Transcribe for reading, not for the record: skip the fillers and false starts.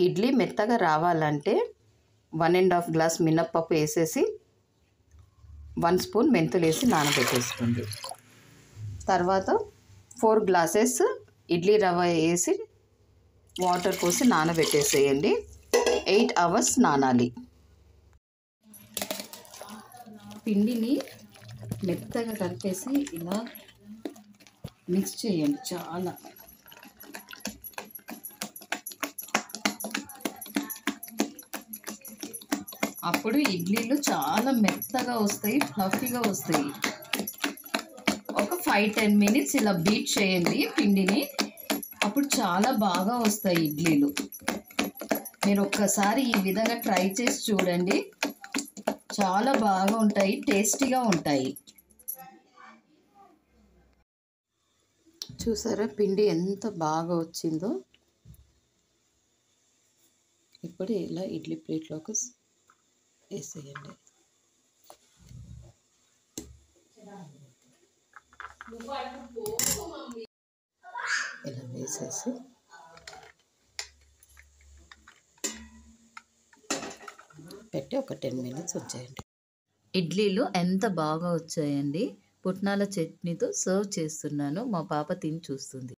ఇడ్లీ మెత్తగా రావాలంటే 1.5 గ్లాస్ మినప్పప్పు వేసేసి 1 స్పూన్ మెంతులు వేసి నానబెట్టేసుకోండి. తర్వాత 4 గ్లాసెస్ ఇడ్లీ రవ్వ వేసి వాటర్ పోసి నానబెట్టేసేయండి. 8 అవర్స్ నానాలి. పిండిని మెత్తగా కలిపేసి ఇలా మిక్స్ చేయండి. చాలా అప్పుడు ఇడ్లీలు చాలా మెత్తగా వస్తాయి, ఫ్లఫీగా వస్తాయి. ఒక 5-10 మినిట్స్ ఇలా బీట్ చేయండి పిండిని. అప్పుడు చాలా బాగా వస్తాయి ఇడ్లీలు. మీరు ఒక్కసారి ఈ విధంగా ట్రై చేసి చూడండి. చాలా బాగా ఉంటాయి, టేస్టీగా ఉంటాయి. చూసారా పిండి ఎంత బాగా వచ్చిందో. ఇప్పుడు ఇలా ఇడ్లీ ప్లేట్లోకి వేసేయండి. ఇలా వేసేసి పెట్టి ఒక 10 మినిట్స్ ఉంచేయండి. ఇడ్లీలు ఎంత బాగా వచ్చాయండి. పుట్నాల చట్నీతో సర్వ్ చేస్తున్నాను. మా పాప తిని చూస్తుంది.